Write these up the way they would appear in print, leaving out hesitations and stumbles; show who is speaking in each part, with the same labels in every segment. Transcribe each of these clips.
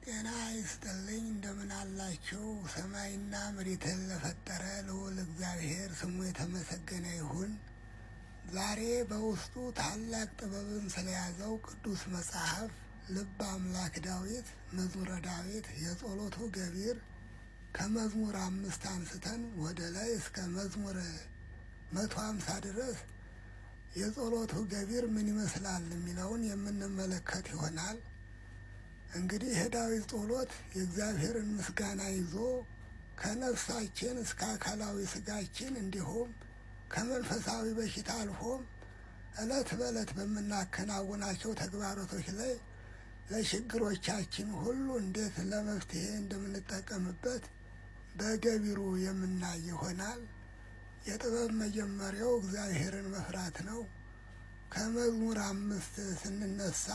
Speaker 1: ጤና ይስጥልኝ። እንደምን አላችሁ? ሰማይና መሬትን ለፈጠረ ልዑል እግዚአብሔር ስሙ የተመሰገነ ይሁን። ዛሬ በውስጡ ታላቅ ጥበብን ስለያዘው ቅዱስ መጽሐፍ ልበ አምላክ ዳዊት መዝሙረ ዳዊት የጸሎቱ ገቢር ከመዝሙር 5 አንስተን ወደ ላይ እስከ መዝሙር 150 ድረስ የጸሎቱ ገቢር ምን ይመስላል የሚለውን የምንመለከት ይሆናል። እንግዲህ የዳዊት ጸሎት የእግዚአብሔርን ምስጋና ይዞ ከነፍሳችን እስከ አካላዊ ስጋችን እንዲሁም ከመንፈሳዊ በሽታ አልፎም ዕለት በዕለት በምናከናውናቸው ተግባራቶች ላይ ለችግሮቻችን ሁሉ እንዴት ለመፍትሄ እንደምንጠቀምበት በገቢሩ የምናይ ይሆናል። የጥበብ መጀመሪያው እግዚአብሔርን መፍራት ነው። ከመዝሙር 5 ስንነሳ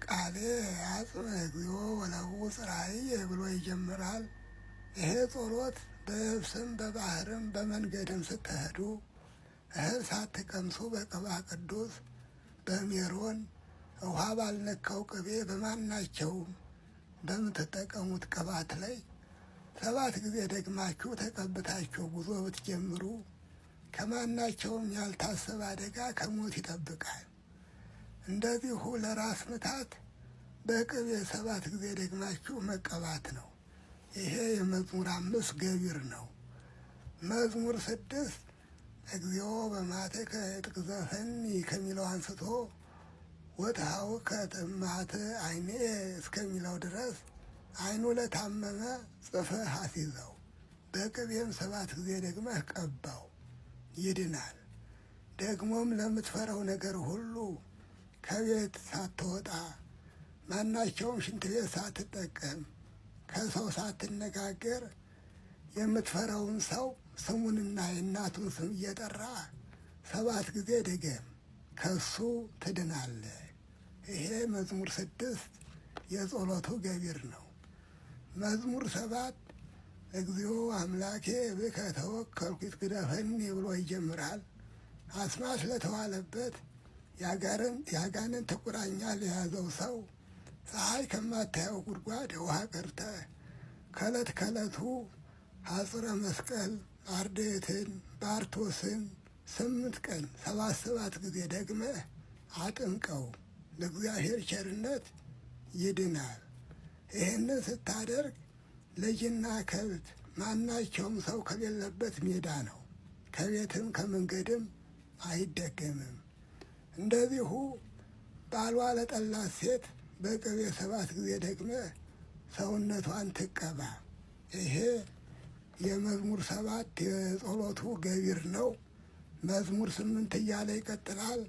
Speaker 1: ቃሌ አጽመ እግዚኦ ወለውፅ ራእየ ብሎ ይጀምራል። ይሄ ጸሎት በየብስም በባህርም በመንገድም ስትሄዱ እህል ሳትቀምሱ በቅባ ቅዱስ በሜሮን ውሃ ባልነካው ቅቤ በማናቸውም በምትጠቀሙት ቅባት ላይ 7 ጊዜ ደግማችሁ ተቀብታችሁ ጉዞ ብትጀምሩ ከማናቸውም ያልታሰበ አደጋ ከሞት ይጠብቃል። እንደዚሁ ለራስ ምታት በቅቤ 7 ጊዜ ደግማችሁ መቀባት ነው። ይሄ የመዝሙር 5 ገቢር ነው። መዝሙር 6 እግዚኦ በማቴከ ትቅዘፈኒ ከሚለው አንስቶ ወትሃው ከጥማት አይኔ እስከሚለው ድረስ አይኑ ለታመመ ጽፈህ አስይዘው በቅቤም 7 ጊዜ ደግመህ ቀባው ይድናል። ደግሞም ለምትፈራው ነገር ሁሉ ከቤት ሳትወጣ ማናቸውም ሽንት ቤት ሳትጠቀም ከሰው ሳትነጋገር የምትፈራውን ሰው ስሙንና የእናቱን ስም እየጠራ 7 ጊዜ ድገም፣ ከሱ ትድናለህ። ይሄ መዝሙር 6 የጸሎቱ ገቢር ነው። መዝሙር 7 እግዚኦ አምላኬ ብከ ተወከልኩ ይትግደፈኒ ብሎ ይጀምራል። አስማት ለተዋለበት ያጋንንት ቁራኛ ለያዘው ሰው ፀሐይ ከማታየው ጉድጓድ ውሃ ቀርተህ ከዕለት ከዕለቱ ሐጽረ መስቀል አርድእትን ባርቶስን 8 ቀን 7 ጊዜ ደግመህ አጥምቀው፣ ለእግዚአብሔር ቸርነት ይድናል። ይህንን ስታደርግ ልጅና ከብት ማናቸውም ሰው ከሌለበት ሜዳ ነው፣ ከቤትም ከመንገድም አይደገምም። እንደዚሁ ባሏ ለጠላት ሴት በቅቤ 7 ጊዜ ደግመህ ሰውነቷን ትቀባ። ይሄ የመዝሙር 7 የጸሎቱ ገቢር ነው። መዝሙር 8 እያለ ይቀጥላል።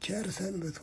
Speaker 1: ቸር ሰንብቱ።